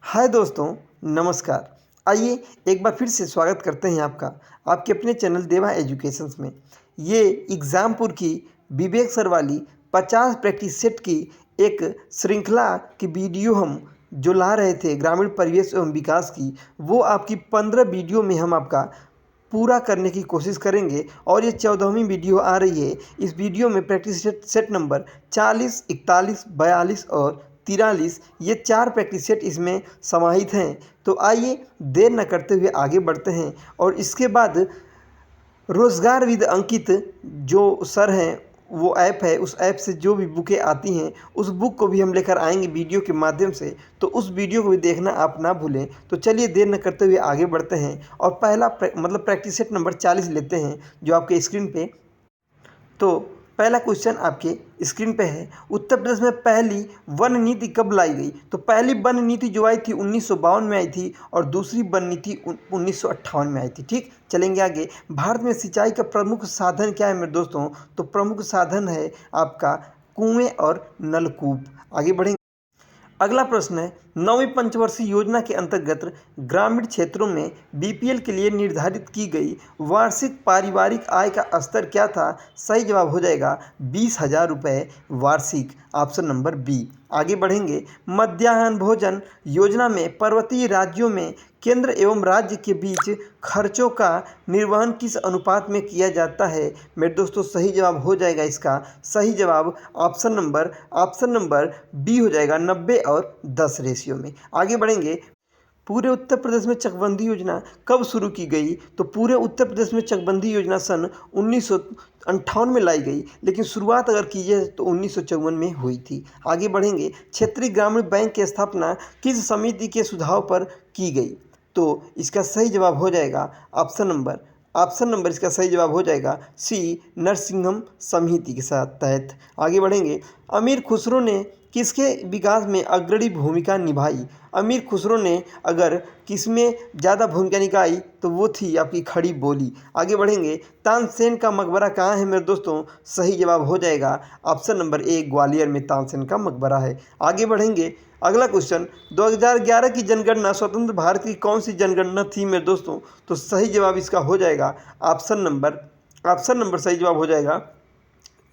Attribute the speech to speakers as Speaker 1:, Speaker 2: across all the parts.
Speaker 1: हाय दोस्तों, नमस्कार। आइए एक बार फिर से स्वागत करते हैं आपका आपके अपने चैनल देवा एजुकेशंस में। ये एग्ज़ामपुर की विवेक सर वाली 50 प्रैक्टिस सेट की एक श्रृंखला की वीडियो हम जो ला रहे थे ग्रामीण परिवेश एवं विकास की, वो आपकी 15 वीडियो में हम आपका पूरा करने की कोशिश करेंगे और ये 14वीं वीडियो आ रही है। इस वीडियो में प्रैक्टिस सेट नंबर 40, 41, 42 और 43 ये 4 प्रैक्टिस सेट इसमें समाहित हैं। तो आइए देर न करते हुए आगे बढ़ते हैं और इसके बाद रोज़गार विद अंकित जो सर हैं, वो ऐप है, उस ऐप से जो भी बुकें आती हैं उस बुक को भी हम लेकर आएंगे वीडियो के माध्यम से। तो उस वीडियो को भी देखना आप ना भूलें। तो चलिए देर न करते हुए आगे बढ़ते हैं और पहला प्रैक्टिस सेट नंबर 40 लेते हैं जो आपके स्क्रीन पे। तो पहला क्वेश्चन आपके स्क्रीन पे है, उत्तर प्रदेश में पहली वन नीति कब लाई गई? तो पहली वन नीति जो आई थी 1952 में आई थी और दूसरी वन नीति 1958 में आई थी। ठीक, चलेंगे आगे। भारत में सिंचाई का प्रमुख साधन क्या है मेरे दोस्तों? तो प्रमुख साधन है आपका कुएं और नलकूप। आगे बढ़ेंगे। अगला प्रश्न है, नौवीं पंचवर्षीय योजना के अंतर्गत ग्रामीण क्षेत्रों में बीपीएल के लिए निर्धारित की गई वार्षिक पारिवारिक आय का स्तर क्या था? सही जवाब हो जाएगा 20,000 रुपये वार्षिक, ऑप्शन नंबर बी। आगे बढ़ेंगे। मध्याह्न भोजन योजना में पर्वतीय राज्यों में केंद्र एवं राज्य के बीच खर्चों का निर्वहन किस अनुपात में किया जाता है? मेरे दोस्तों सही जवाब हो जाएगा इसका सही जवाब ऑप्शन नंबर बी हो जाएगा, 90 और 10 रेशियो में। आगे बढ़ेंगे। पूरे उत्तर प्रदेश में चकबंदी योजना कब शुरू की गई? तो पूरे उत्तर प्रदेश में चकबंदी योजना सन 1958 में लाई गई, लेकिन शुरुआत अगर की जाए तो 1954 में हुई थी। आगे बढ़ेंगे। क्षेत्रीय ग्रामीण बैंक की स्थापना किस समिति के सुझाव पर की गई? तो इसका सही जवाब हो जाएगा ऑप्शन नंबर इसका सही जवाब हो जाएगा सी, नरसिंहम समिति के साथ तहत। आगे बढ़ेंगे। अमीर खुसरो ने किसके विकास में अग्रणी भूमिका निभाई? अमीर खुसरो ने अगर किसमें ज़्यादा भूमिका निभाई तो वो थी आपकी खड़ी बोली। आगे बढ़ेंगे। तानसेन का मकबरा कहाँ है मेरे दोस्तों? सही जवाब हो जाएगा ऑप्शन नंबर ए, ग्वालियर में तानसेन का मकबरा है। आगे बढ़ेंगे। अगला क्वेश्चन, 2011 की जनगणना स्वतंत्र भारत की कौन सी जनगणना थी मेरे दोस्तों? तो सही जवाब इसका हो जाएगा ऑप्शन नंबर सही जवाब हो जाएगा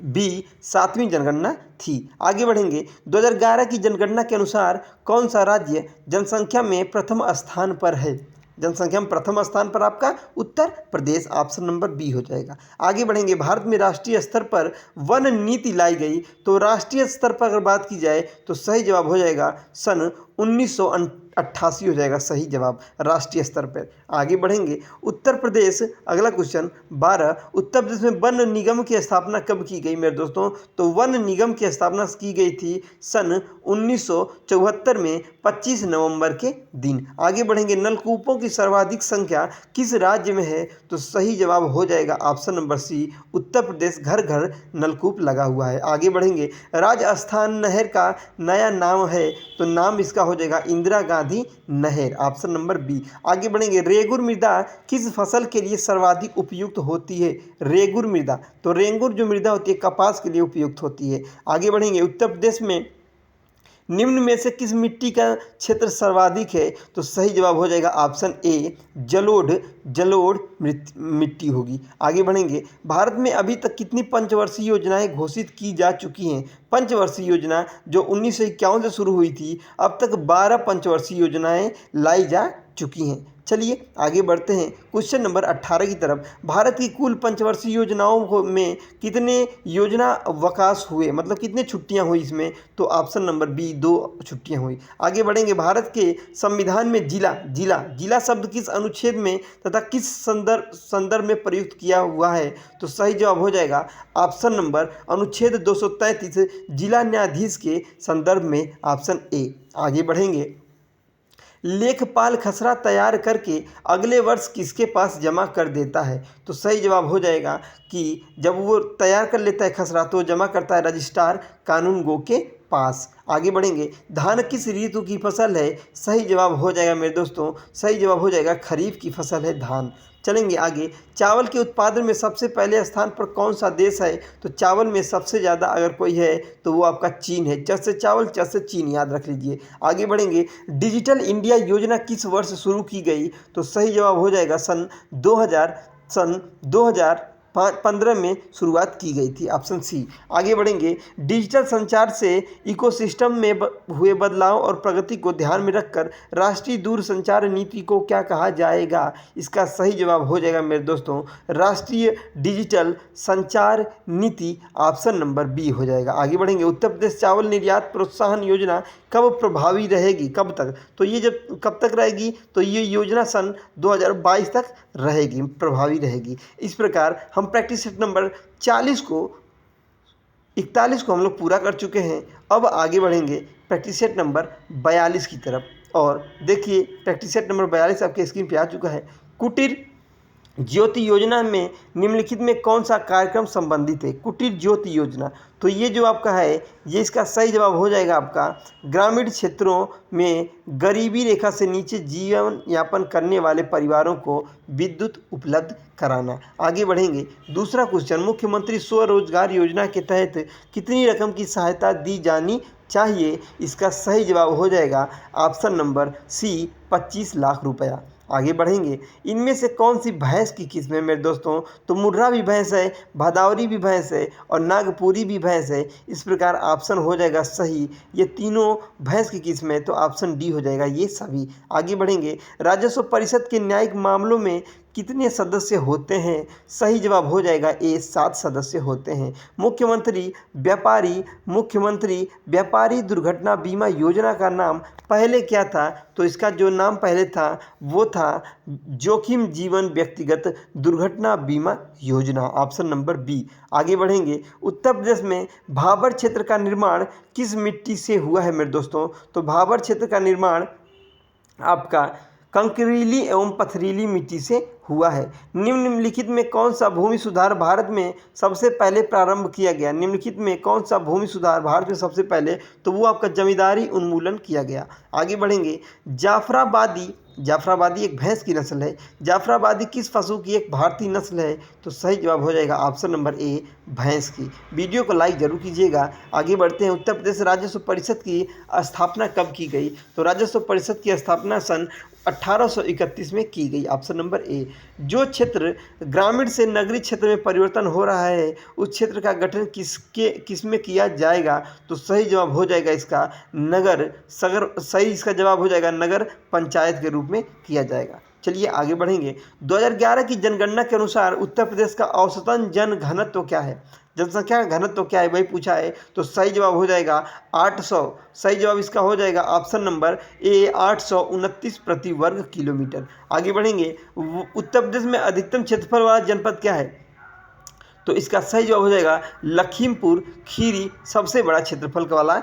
Speaker 1: बी, 7वीं जनगणना थी। आगे बढ़ेंगे। 2011 की जनगणना के अनुसार कौन सा राज्य जनसंख्या में प्रथम स्थान पर है? जनसंख्या में प्रथम स्थान पर आपका Uttar Pradesh, option number B हो जाएगा। आगे बढ़ेंगे। भारत में राष्ट्रीय स्तर पर वन नीति लाई गई, तो राष्ट्रीय स्तर पर अगर बात की जाए तो सही जवाब हो जाएगा सन 1988 हो जाएगा सही जवाब राष्ट्रीय स्तर पर। आगे बढ़ेंगे। उत्तर प्रदेश, अगला क्वेश्चन 12, उत्तर प्रदेश में वन निगम की स्थापना कब की गई मेरे दोस्तों? तो वन निगम की स्थापना की गई थी सन 1974 में 25 नवंबर के दिन। आगे बढ़ेंगे। नलकूपों की सर्वाधिक संख्या किस राज्य में है? तो सही जवाब हो जाएगा option number C, Uttar Pradesh, घर घर नलकूप लगा हुआ है। आगे बढ़ेंगे। राजस्थान नहर का नया नाम है, तो नाम इसका हो जाएगा इंदिरा गांधी नहर, ऑप्शन नंबर बी। आगे बढ़ेंगे। रेगुर मृदा किस फसल के लिए सर्वाधिक उपयुक्त होती है? रेगुर मृदा, तो रेंगुर जो मृदा होती है कपास के लिए उपयुक्त होती है। आगे बढ़ेंगे। उत्तर प्रदेश में निम्न में से किस मिट्टी का क्षेत्र सर्वाधिक है? तो सही जवाब हो जाएगा ऑप्शन ए, जलोढ़ मिट्टी होगी। आगे बढ़ेंगे। भारत में अभी तक कितनी पंचवर्षीय योजनाएं घोषित की जा चुकी हैं? पंचवर्षीय योजना जो 1951 से शुरू हुई थी, अब तक 12 पंचवर्षीय योजनाएं लाई जा चुकी हैं। चलिए आगे बढ़ते हैं क्वेश्चन नंबर 18 की तरफ। भारत की कुल पंचवर्षीय योजनाओं में कितने योजना अवकाश हुए, मतलब कितने छुट्टियां हुई इसमें? तो ऑप्शन नंबर बी, 2 छुट्टियां हुई। आगे बढ़ेंगे। भारत के संविधान में जिला शब्द किस अनुच्छेद में तथा किस संदर्भ में प्रयुक्त किया हुआ है? तो सही जवाब हो जाएगा ऑप्शन नंबर अनुच्छेद 233 जिला न्यायाधीश के संदर्भ में, ऑप्शन ए। आगे बढ़ेंगे। लेखपाल खसरा तैयार करके अगले वर्ष किसके पास जमा कर देता है? तो सही जवाब हो जाएगा कि जब वो तैयार कर लेता है खसरा तो जमा करता है रजिस्ट्रार कानून गो के पास। आगे बढ़ेंगे, धान किस ऋतु की फसल है? सही जवाब हो जाएगा मेरे दोस्तों, सही जवाब हो जाएगा खरीफ की फसल है धान। चलेंगे आगे, चावल के उत्पादन में सबसे पहले स्थान पर कौन सा देश है? तो चावल में सबसे ज़्यादा अगर कोई है तो वो आपका चीन है। च से चावल, च से चीन, याद रख लीजिए। आगे बढ़ेंगे, डिजिटल इंडिया योजना किस वर्ष शुरू की गई? तो सही जवाब हो जाएगा सन 2015 में शुरुआत की गई थी, ऑप्शन सी। आगे बढ़ेंगे, डिजिटल संचार से इकोसिस्टम में हुए बदलाव और प्रगति को ध्यान में रखकर राष्ट्रीय दूरसंचार नीति को क्या कहा जाएगा? इसका सही जवाब हो जाएगा मेरे दोस्तों राष्ट्रीय डिजिटल संचार नीति, ऑप्शन नंबर बी हो जाएगा। आगे बढ़ेंगे, उत्तर प्रदेश चावल निर्यात प्रोत्साहन योजना कब प्रभावी रहेगी? कब तक? तो ये जब कब तक रहेगी? तो ये योजना सन 2022 तक रहेगी, प्रभावी रहेगी। इस प्रकार हम प्रैक्टिस सेट नंबर 41 को हम लोग पूरा कर चुके हैं। अब आगे बढ़ेंगे प्रैक्टिस सेट नंबर 42 की तरफ। और देखिए प्रैक्टिस सेट नंबर 42 आपके स्क्रीन पे आ चुका है। कुटीर ज्योति योजना में निम्नलिखित में कौन सा कार्यक्रम संबंधित है? कुटीर ज्योति योजना, तो ये जो आपका है ये इसका सही जवाब हो जाएगा आपका ग्रामीण क्षेत्रों में गरीबी रेखा से नीचे जीवन यापन करने वाले परिवारों को विद्युत उपलब्ध कराना। आगे बढ़ेंगे, दूसरा क्वेश्चन, मुख्यमंत्री स्वरोजगार योजना के तहत कितनी रकम की सहायता दी जानी चाहिए? इसका सही जवाब हो जाएगा ऑप्शन नंबर सी, 25 लाख रुपया। आगे बढ़ेंगे, इनमें से कौन सी भैंस की किस्म है मेरे दोस्तों? तो मुर्रा भी भैंस है, भदौरी भी भैंस है और नागपुरी भी भैंस है। इस प्रकार ऑप्शन हो जाएगा सही, ये तीनों भैंस की किस्म है, तो ऑप्शन डी हो जाएगा ये सभी। आगे बढ़ेंगे, राजस्व परिषद के न्यायिक मामलों में कितने सदस्य होते हैं? सही जवाब हो जाएगा ए, 7 सदस्य होते हैं। मुख्यमंत्री व्यापारी दुर्घटना बीमा योजना का नाम पहले क्या था? तो इसका जो नाम पहले था वो था जोखिम जीवन व्यक्तिगत दुर्घटना बीमा योजना, ऑप्शन नंबर बी। आगे बढ़ेंगे, उत्तर प्रदेश में भाबर क्षेत्र का निर्माण किस मिट्टी से हुआ है मेरे दोस्तों? तो भाबर क्षेत्र का निर्माण आपका कंकरीली एवं पथरीली मिट्टी से हुआ है। निम्नलिखित में कौन सा भूमि सुधार भारत में सबसे पहले प्रारंभ किया गया? निम्नलिखित में कौन सा भूमि सुधार भारत में सबसे पहले? तो वो आपका जमींदारी उन्मूलन किया गया। आगे बढ़ेंगे, जाफराबादी एक भैंस की नस्ल है। जाफराबादी किस पशु की एक भारतीय नस्ल है? तो सही जवाब हो जाएगा ऑप्शन नंबर ए, भैंस की। वीडियो को लाइक जरूर कीजिएगा। आगे बढ़ते हैं, उत्तर प्रदेश राजस्व परिषद की स्थापना कब की गई? तो राजस्व परिषद की स्थापना सन 1831 में की गई, ऑप्शन नंबर ए। जो क्षेत्र ग्रामीण से नगरीय क्षेत्र में परिवर्तन हो रहा है उस क्षेत्र का गठन किसमें किया जाएगा? तो सही जवाब हो जाएगा इसका सही इसका जवाब हो जाएगा नगर पंचायत के रूप में किया जाएगा। चलिए आगे बढ़ेंगे, 2011 की जनगणना के अनुसार उत्तर प्रदेश का औसतन जन घनत्व क्या है? जनसंख्या का घनत्व क्या है वही पूछा है, तो सही जवाब हो जाएगा 800। सही जवाब इसका हो जाएगा ऑप्शन नंबर ए, 829 प्रति वर्ग किलोमीटर। आगे बढ़ेंगे, उत्तर प्रदेश में अधिकतम क्षेत्रफल वाला जनपद क्या है? तो इसका सही जवाब हो जाएगा लखीमपुर खीरी सबसे बड़ा क्षेत्रफल वाला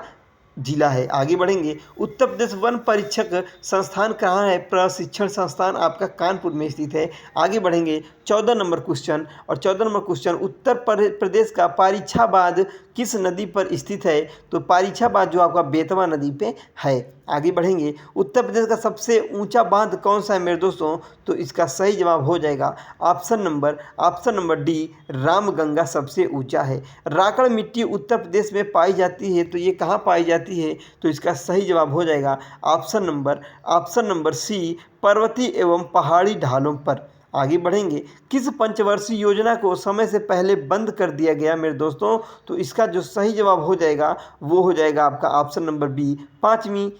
Speaker 1: जिला है। आगे बढ़ेंगे, उत्तर प्रदेश वन परीक्षक संस्थान कहाँ है? प्रशिक्षण संस्थान आपका कानपुर में स्थित है। आगे बढ़ेंगे, 14 नंबर क्वेश्चन, और 14 नंबर क्वेश्चन, उत्तर प्रदेश का पारीछाबाद किस नदी पर स्थित है? तो पारीछाबाद जो आपका बेतवा नदी पे है। आगे बढ़ेंगे, उत्तर प्रदेश का सबसे ऊंचा बांध कौन सा है मेरे दोस्तों? तो इसका सही जवाब हो जाएगा ऑप्शन नंबर डी, रामगंगा सबसे ऊंचा है। राकड़ मिट्टी उत्तर प्रदेश में पाई जाती है, तो ये कहाँ पाई जाती है? तो इसका सही जवाब हो जाएगा ऑप्शन नंबर सी, पर्वतीय एवं पहाड़ी ढालों पर। आगे बढ़ेंगे, किस पंचवर्षीय योजना को समय से पहले बंद कर दिया गया मेरे दोस्तों? तो इसका जो सही जवाब हो जाएगा वो हो जाएगा आपका ऑप्शन नंबर बी, 5वीं।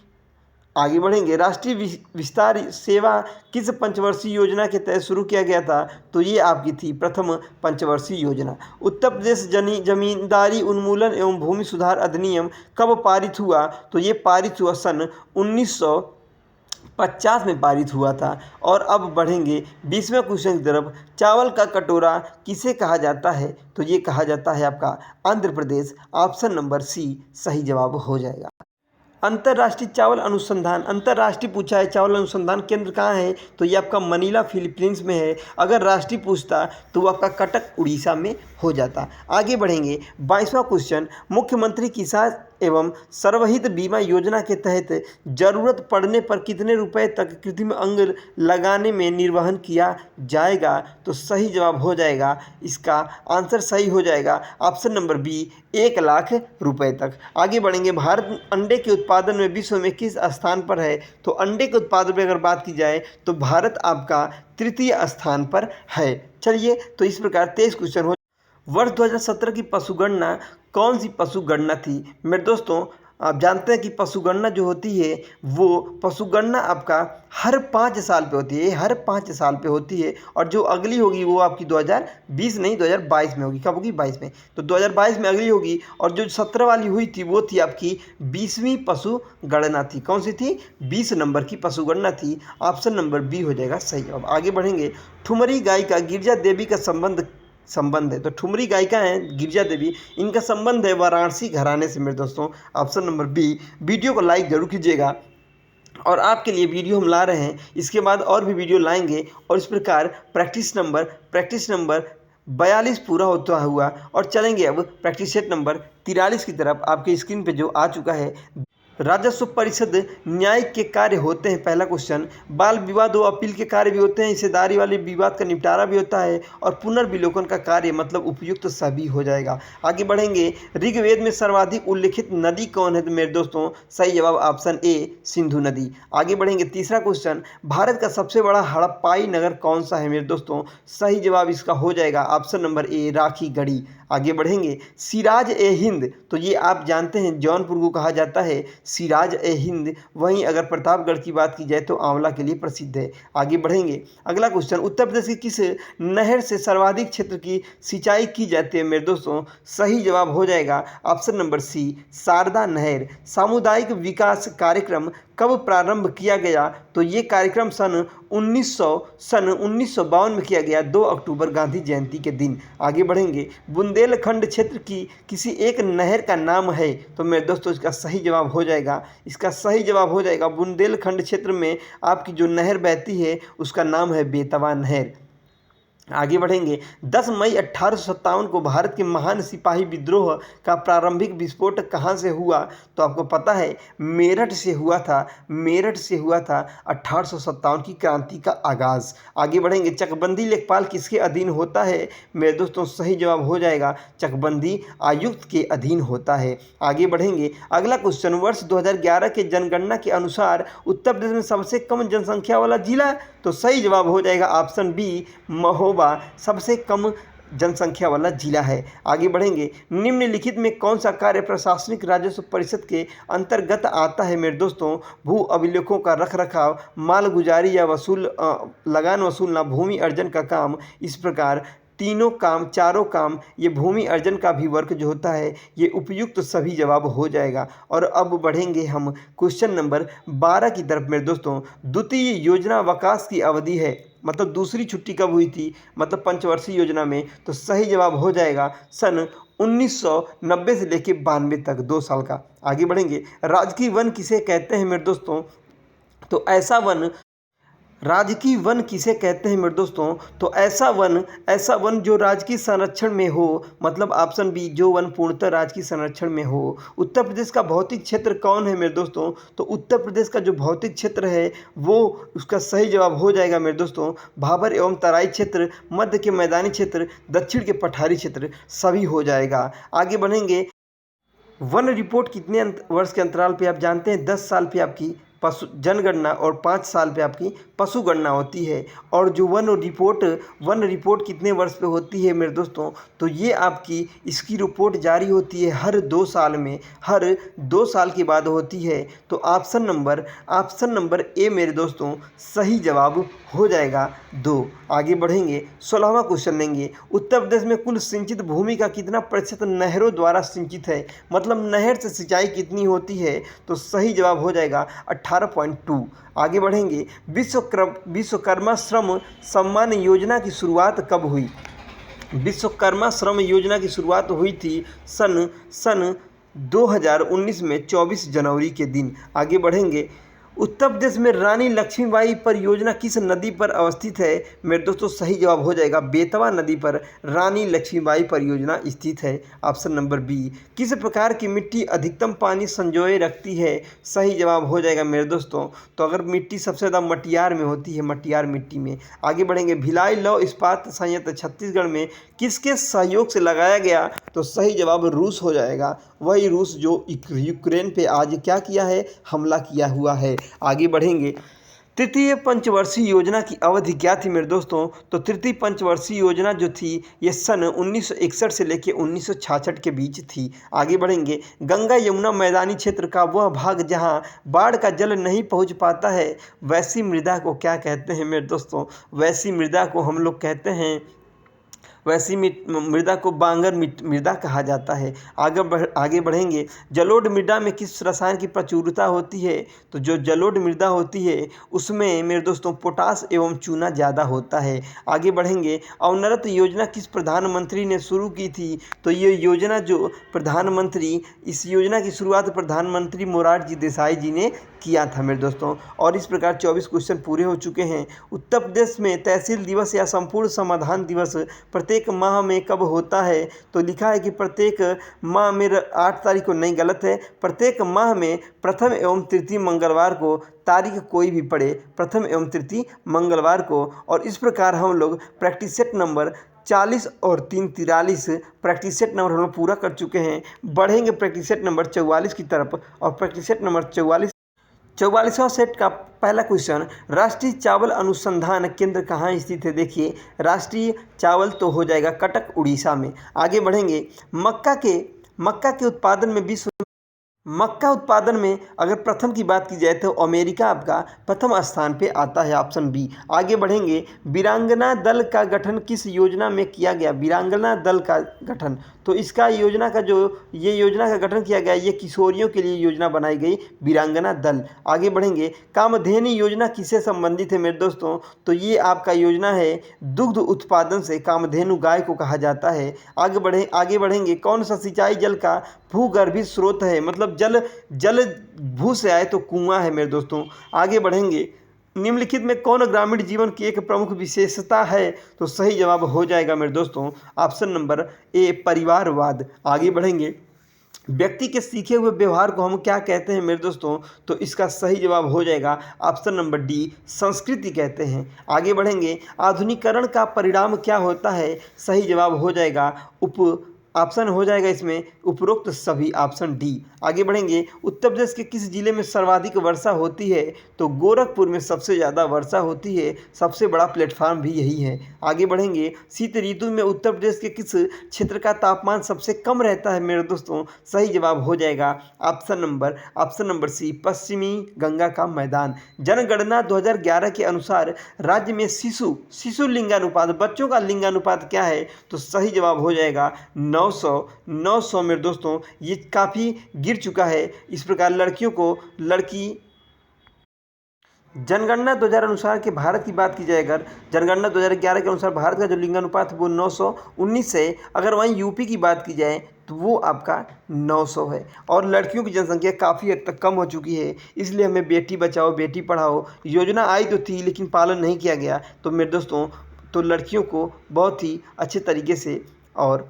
Speaker 1: आगे बढ़ेंगे, राष्ट्रीय विस्तार सेवा किस पंचवर्षीय योजना के तहत शुरू किया गया था? तो ये आपकी थी प्रथम पंचवर्षीय योजना। उत्तर प्रदेश जमींदारी उन्मूलन एवं भूमि सुधार अधिनियम कब पारित हुआ? तो ये पारित हुआ सन 1950 में पारित हुआ था। और अब बढ़ेंगे 20वें क्वेश्चन की तरफ, चावल का कटोरा किसे कहा जाता है? तो ये कहा जाता है आपका Andhra Pradesh, option number C सही जवाब हो जाएगा। अंतर्राष्ट्रीय चावल अनुसंधान, अंतर्राष्ट्रीय पूछा है चावल अनुसंधान केंद्र कहाँ है? तो ये आपका मनीला फिलीपींस में है। अगर राष्ट्रीय पूछता तो वो आपका कटक उड़ीसा में हो जाता। आगे बढ़ेंगे, 22वां क्वेश्चन, मुख्यमंत्री एवं सर्वहित बीमा योजना के तहत जरूरत पड़ने पर कितने रुपए तक कृत्रिम अंग लगाने में निर्वहन किया जाएगा? तो सही जवाब हो जाएगा, इसका आंसर सही हो जाएगा ऑप्शन नंबर बी, 1 लाख रुपए तक। आगे बढ़ेंगे, भारत अंडे के उत्पादन में विश्व में किस स्थान पर है? तो अंडे के उत्पादन में अगर बात की जाए तो भारत आपका तृतीय स्थान पर है। चलिए, तो इस प्रकार 23 क्वेश्चन हो। वर्ष 2017 की पशुगणना कौन सी पशुगणना थी? मेरे दोस्तों, आप जानते हैं कि पशुगणना जो होती है वो पशुगणना आपका हर 5 साल पे होती है, हर 5 साल पे होती है। और जो अगली होगी वो आपकी 2020 नहीं 2022 में होगी। कब होगी? 22 में। तो 2022 में अगली होगी। और जो 17 वाली हुई थी वो थी आपकी 20वीं पशुगणना थी। कौन सी थी? 20 नंबर की पशुगणना थी। ऑप्शन नंबर बी हो जाएगा सही जवाब। आगे बढ़ेंगे, ठुमरी गायिका गिरिजा देवी का संबंध है। तो ठुमरी गायिका हैं गिरिजा देवी, इनका संबंध है वाराणसी घराने से। मेरे दोस्तों, ऑप्शन नंबर बी। वीडियो को लाइक जरूर कीजिएगा, और आपके लिए वीडियो हम ला रहे हैं, इसके बाद और भी वीडियो लाएंगे। और इस प्रकार प्रैक्टिस नंबर 42 पूरा होता हुआ, और चलेंगे अब प्रैक्टिस सेट नंबर 43 की तरफ। आपके स्क्रीन पे जो आ चुका है, राजस्व परिषद न्यायिक के कार्य होते हैं। पहला क्वेश्चन, बाल विवाद व अपील के कार्य भी होते हैं, हिस्सेदारी वाले विवाद का निपटारा भी होता है, और पुनर्विलोकन का कार्य, मतलब उपयुक्त तो सभी हो जाएगा। आगे बढ़ेंगे, ऋग्वेद में सर्वाधिक उल्लेखित नदी कौन है? तो मेरे दोस्तों, सही जवाब ऑप्शन ए, सिंधु नदी। आगे बढ़ेंगे, तीसरा क्वेश्चन, भारत का सबसे बड़ा हड़प्पाई नगर कौन सा है? मेरे दोस्तों, सही जवाब इसका हो जाएगा ऑप्शन नंबर ए, राखीगढ़ी। आगे बढ़ेंगे, सिराज ए हिंद, तो ये आप जानते हैं जौनपुर को कहा जाता है सिराज ए हिंद। वहीं अगर प्रतापगढ़ की बात की जाए तो आंवला के लिए प्रसिद्ध है। आगे बढ़ेंगे, अगला क्वेश्चन, उत्तर प्रदेश की किस नहर से सर्वाधिक क्षेत्र की सिंचाई की जाती है? मेरे दोस्तों, सही जवाब हो जाएगा ऑप्शन नंबर सी, शारदा नहर। सामुदायिक विकास कार्यक्रम कब प्रारंभ किया गया? तो ये कार्यक्रम सन 1952 में किया गया, 2 अक्टूबर गांधी जयंती के दिन। आगे बढ़ेंगे, बुंदेलखंड क्षेत्र की किसी एक नहर का नाम है? तो मेरे दोस्तों, इसका सही जवाब हो जाएगा, बुंदेलखंड क्षेत्र में आपकी जो नहर बहती है उसका नाम है बेतवा नहर। आगे बढ़ेंगे, 10 मई 1857 को भारत के महान सिपाही विद्रोह का प्रारंभिक विस्फोट कहाँ से हुआ? तो आपको पता है मेरठ से हुआ था, 1857 की क्रांति का आगाज। आगे बढ़ेंगे, चकबंदी लेखपाल किसके अधीन होता है? मेरे दोस्तों, सही जवाब हो जाएगा, चकबंदी आयुक्त के अधीन होता है। आगे बढ़ेंगे, अगला क्वेश्चन, वर्ष 2011 के जनगणना के अनुसार उत्तर प्रदेश में सबसे कम जनसंख्या वाला जिला? तो सही जवाब हो जाएगा ऑप्शन बी, महोबा सबसे कम जनसंख्या वाला जिला है। आगे बढ़ेंगे, निम्नलिखित में कौन सा कार्य प्रशासनिक राजस्व परिषद के अंतर्गत आता है? मेरे दोस्तों, भू अभिलेखों का रखरखाव, मालगुजारी या लगान वसूलना, भूमि अर्जन का काम। इस प्रकार चारों काम, ये भूमि अर्जन का भी वर्क जो होता है ये उपयुक्त तो सभी जवाब हो जाएगा। और अब बढ़ेंगे हम क्वेश्चन नंबर 12 की तरफ। मेरे दोस्तों, द्वितीय योजना अवकाश की अवधि है, मतलब दूसरी छुट्टी कब हुई थी, मतलब पंचवर्षीय योजना में? तो सही जवाब हो जाएगा सन 1990 से लेकर 92 तक, 2 साल का। आगे बढ़ेंगे, राजकीय वन किसे कहते हैं? मेरे दोस्तों, तो राजकीय वन किसे कहते हैं? मेरे दोस्तों, तो ऐसा वन जो राजकीय संरक्षण में हो, मतलब ऑप्शन बी, जो वन पूर्णतः राजकीय संरक्षण में हो। उत्तर प्रदेश का भौतिक क्षेत्र कौन है? मेरे दोस्तों, तो उत्तर प्रदेश का जो भौतिक क्षेत्र है वो उसका सही जवाब हो जाएगा मेरे दोस्तों, भाबर एवं तराई क्षेत्र, मध्य के मैदानी क्षेत्र, दक्षिण के पठारी क्षेत्र, सभी हो जाएगा। आगे बढ़ेंगे, वन रिपोर्ट कितने वर्ष के अंतराल पे आप जानते हैं? 10 साल पे आपकी जनगणना और 5 साल पे आपकी पशुगणना होती है। और जो वन रिपोर्ट कितने वर्ष पे होती है मेरे दोस्तों? तो ये आपकी इसकी रिपोर्ट जारी होती है हर 2 साल में, हर 2 साल के बाद होती है। तो ऑप्शन नंबर ए मेरे दोस्तों, सही जवाब हो जाएगा 2। आगे बढ़ेंगे, 16वां क्वेश्चन लेंगे, उत्तर प्रदेश में कुल सिंचित भूमि का कितना प्रतिशत नहरों द्वारा सिंचित है? मतलब नहर से सिंचाई कितनी होती है? तो सही जवाब हो जाएगा 18.2। आगे बढ़ेंगे, विश्वकर्मा श्रम सम्मान योजना की शुरुआत कब हुई? विश्वकर्मा श्रम योजना की शुरुआत हुई थी सन 2019 में 24 जनवरी के दिन। आगे बढ़ेंगे, उत्तर प्रदेश में रानी लक्ष्मीबाई परियोजना किस नदी पर अवस्थित है? मेरे दोस्तों सही जवाब हो जाएगा बेतवा नदी पर रानी लक्ष्मीबाई परियोजना स्थित है। Option number B. किस प्रकार की मिट्टी अधिकतम पानी संजोए रखती है? सही जवाब हो जाएगा मेरे दोस्तों। तो अगर मिट्टी सबसे ज़्यादा मटियार में होती है, मटियार मिट्टी में। आगे बढ़ेंगे, भिलाई लौह इस्पात संयंत्र छत्तीसगढ़ में किसके सहयोग से लगाया गया? तो सही जवाब रूस हो जाएगा। वही रूस जो यूक्रेन पे आज क्या किया है? हमला किया हुआ है। आगे बढ़ेंगे, तृतीय पंचवर्षीय योजना की अवधि क्या थी मेरे दोस्तों? तो तृतीय पंचवर्षीय योजना जो थी ये सन 1961 से लेकर 1966 के बीच थी। आगे बढ़ेंगे, गंगा यमुना मैदानी क्षेत्र का वह भाग जहां बाढ़ का जल नहीं पहुंच पाता है, वैसी मृदा को क्या कहते हैं मेरे दोस्तों? वैसी मृदा को हम लोग कहते हैं, वैसी मृदा को बांगर मृदा कहा जाता है। आगे बढ़ेंगे, जलोढ़ मृदा में किस रसायन की प्रचुरता होती है? तो जो जलोढ़ मृदा होती है उसमें मेरे दोस्तों पोटास एवं चूना ज़्यादा होता है। आगे बढ़ेंगे, अवनरत योजना किस प्रधानमंत्री ने शुरू की थी? तो ये योजना जो प्रधानमंत्री, इस योजना की शुरुआत प्रधानमंत्री मोरारजी देसाई जी ने किया था मेरे दोस्तों। और इस प्रकार 24 क्वेश्चन पूरे हो चुके हैं। उत्तर प्रदेश में तहसील दिवस या संपूर्ण समाधान दिवस प्रत्येक माह में कब होता है? तो लिखा है कि प्रत्येक माह में 8 तारीख को, नहीं गलत है, प्रत्येक माह में प्रथम एवं तृतीय मंगलवार को, तारीख कोई भी पड़े, प्रथम एवं तृतीय मंगलवार को। और इस प्रकार हम लोग प्रैक्टिस सेट नंबर 40 और 3 43 प्रैक्टिस सेट नंबर हम लोग पूरा कर चुके हैं। बढ़ेंगे प्रैक्टिस सेट नंबर 44 की तरफ। और प्रैक्टिस सेट नंबर 44वां सेट का पहला क्वेश्चन, राष्ट्रीय चावल अनुसंधान केंद्र कहाँ स्थित है? देखिए, राष्ट्रीय चावल तो हो जाएगा कटक उड़ीसा में। आगे बढ़ेंगे, मक्का के उत्पादन में मक्का उत्पादन में अगर प्रथम की बात की जाए तो अमेरिका आपका प्रथम स्थान पे आता है। Option B. आगे बढ़ेंगे, वीरांगना दल का गठन किस योजना में किया गया? वीरांगना दल का गठन, तो इसका योजना का ये योजना का गठन किया गया, ये किशोरियों के लिए योजना बनाई गई, वीरांगना दल। आगे बढ़ेंगे, कामधेनु योजना किससे संबंधित है मेरे दोस्तों? तो ये आपका योजना है दुग्ध उत्पादन से, कामधेनु गाय को कहा जाता है। आगे बढ़ेंगे, कौन सा सिंचाई जल का भूगर्भीय स्रोत है? मतलब जल भू से आए तो कुआं है मेरे दोस्तों। आगे बढ़ेंगे, निम्नलिखित में कौन ग्रामीण जीवन की एक प्रमुख विशेषता है? तो सही जवाब हो जाएगा मेरे दोस्तों ऑप्शन नंबर ए, परिवारवाद। आगे बढ़ेंगे, व्यक्ति के सीखे हुए व्यवहार को हम क्या कहते हैं मेरे दोस्तों? तो इसका सही जवाब हो जाएगा ऑप्शन नंबर डी, संस्कृति कहते हैं। आगे बढ़ेंगे, आधुनिकीकरण का परिणाम क्या होता है? सही जवाब हो जाएगा ऑप्शन हो जाएगा इसमें उपरोक्त सभी, ऑप्शन डी। आगे बढ़ेंगे, उत्तर प्रदेश के किस जिले में सर्वाधिक वर्षा होती है? तो गोरखपुर में सबसे ज़्यादा वर्षा होती है, सबसे बड़ा प्लेटफार्म भी यही है। आगे बढ़ेंगे, शीत ऋतु में उत्तर प्रदेश के किस क्षेत्र का तापमान सबसे कम रहता है मेरे दोस्तों? सही जवाब हो जाएगा ऑप्शन नंबर सी, पश्चिमी गंगा का मैदान। जनगणना 2011 के अनुसार राज्य में शिशु लिंगानुपात, बच्चों का लिंगानुपात क्या है? तो सही जवाब हो जाएगा 900 मेरे दोस्तों। ये काफ़ी गिर चुका है। इस प्रकार जनगणना 2000 अनुसार के भारत की बात की जाए, अगर जनगणना 2011 के अनुसार भारत का जो लिंगानुपात वो 919 है। अगर वहीं यूपी की बात की जाए तो वो आपका 900 है। और लड़कियों की जनसंख्या काफ़ी हद तक कम हो चुकी है, इसलिए हमें बेटी बचाओ बेटी पढ़ाओ योजना आई तो थी लेकिन पालन नहीं किया गया। तो मेरे दोस्तों, तो लड़कियों को बहुत ही अच्छे तरीके से और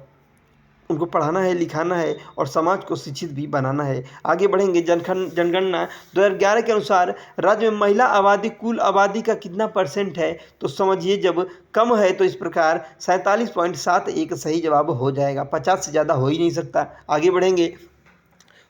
Speaker 1: उनको पढ़ाना है, लिखाना है और समाज को शिक्षित भी बनाना है। आगे बढ़ेंगे, जनगणना 2011 के अनुसार राज्य में महिला आबादी कुल आबादी का कितना % है? तो समझिए, जब कम है तो इस प्रकार 47.71 सही जवाब हो जाएगा, 50 से ज़्यादा हो ही नहीं सकता। आगे बढ़ेंगे,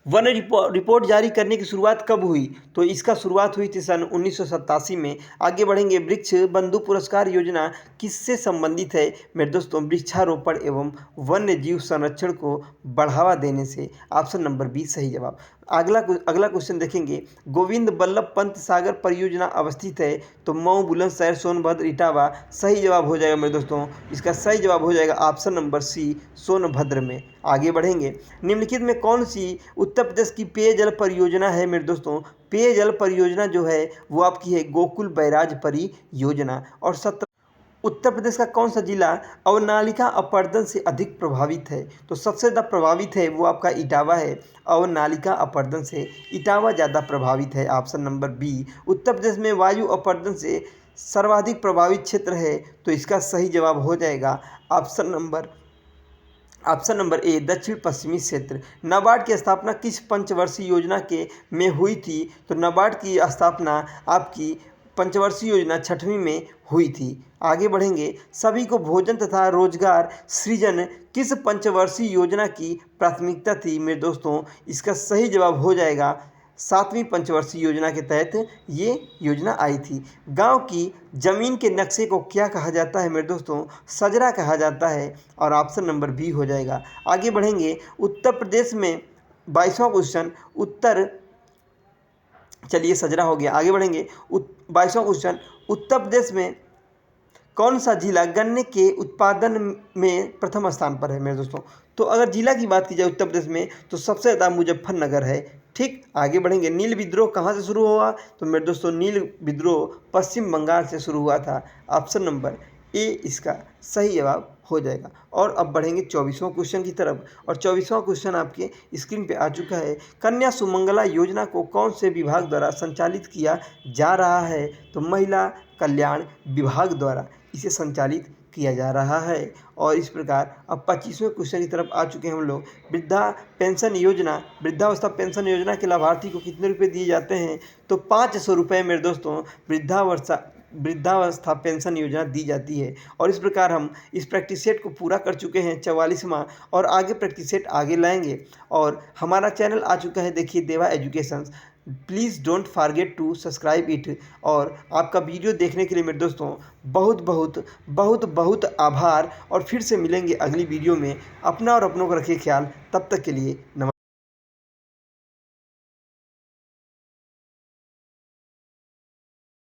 Speaker 1: वन रिपोर्ट जारी करने की शुरुआत कब हुई? तो इसका शुरुआत हुई थी सन 1987 में। आगे बढ़ेंगे, वृक्ष बंधु पुरस्कार योजना किससे संबंधित है मेरे दोस्तों? वृक्षारोपण एवं वन्य जीव संरक्षण को बढ़ावा देने से। ऑप्शन नंबर बी सही जवाब। अगला क्वेश्चन देखेंगे, गोविंद बल्लभ पंत सागर परियोजना अवस्थित है? तो मऊ, बुलंदशहर, सोनभद्र, इटावा। सही जवाब हो जाएगा मेरे दोस्तों, इसका सही जवाब हो जाएगा ऑप्शन नंबर सी, सोनभद्र में। आगे बढ़ेंगे, निम्नलिखित में कौन सी उत्तर प्रदेश की पेयजल परियोजना है मेरे दोस्तों? पेयजल परियोजना जो है वो आपकी है गोकुल बैराज परियोजना। और उत्तर प्रदेश का कौन सा जिला अवनालिका अपरदन से अधिक प्रभावित है? तो सबसे ज़्यादा प्रभावित है वो आपका इटावा है। अवनालिका अपरदन से इटावा ज़्यादा प्रभावित है। Option number B. Uttar Pradesh में वायु अपरदन से सर्वाधिक प्रभावित क्षेत्र है, तो इसका सही जवाब हो जाएगा ऑप्शन नंबर ए, दक्षिण पश्चिमी क्षेत्र। नाबार्ड की स्थापना किस पंचवर्षीय योजना के में हुई थी? तो नाबार्ड की स्थापना आपकी पंचवर्षीय योजना 6वीं में हुई थी। आगे बढ़ेंगे, सभी को भोजन तथा रोजगार सृजन किस पंचवर्षीय योजना की प्राथमिकता थी? मेरे दोस्तों, इसका सही जवाब हो जाएगा 7वीं पंचवर्षीय योजना के तहत ये योजना आई थी। गांव की जमीन के नक्शे को क्या कहा जाता है? मेरे दोस्तों, सजरा कहा जाता है और ऑप्शन नंबर बी हो जाएगा। आगे बढ़ेंगे, उत्तर प्रदेश में 22वां क्वेश्चन चलिए सजरा हो गया। आगे बढ़ेंगे, 22वां क्वेश्चन, उत्तर प्रदेश में कौन सा जिला गन्ने के उत्पादन में प्रथम स्थान पर है? मेरे दोस्तों, तो अगर जिला की बात की जाए उत्तर प्रदेश में तो सबसे ज़्यादा मुजफ्फरनगर है। ठीक, आगे बढ़ेंगे, नील विद्रोह कहाँ से शुरू हुआ? तो मेरे दोस्तों, नील विद्रोह पश्चिम बंगाल से शुरू हुआ था। ऑप्शन नंबर ए इसका सही जवाब हो जाएगा। और अब बढ़ेंगे 24वां क्वेश्चन की तरफ, और 24वां क्वेश्चन आपके स्क्रीन पे आ चुका है। कन्या सुमंगला योजना को कौन से विभाग द्वारा संचालित किया जा रहा है? तो महिला कल्याण विभाग द्वारा इसे संचालित किया जा रहा है। और इस प्रकार अब 25वें क्वेश्चन की तरफ आ चुके हैं हम लोग। वृद्धावस्था पेंशन योजना के लाभार्थी को कितने रुपए दिए जाते हैं? तो 500 रुपये मेरे दोस्तों वृद्धावस्था पेंशन योजना दी जाती है। और इस प्रकार हम इस प्रैक्टिस सेट को पूरा कर चुके हैं 44वां, और आगे प्रैक्टिस सेट आगे लाएंगे। और हमारा चैनल आ चुका है, देखिए, Deva educations. Please don't forget to subscribe it. और आपका वीडियो देखने के लिए मेरे दोस्तों बहुत बहुत बहुत बहुत आभार। और फिर से मिलेंगे अगली वीडियो में। अपना और अपनों का रखिए ख्याल। तब तक के लिए नमस्कार।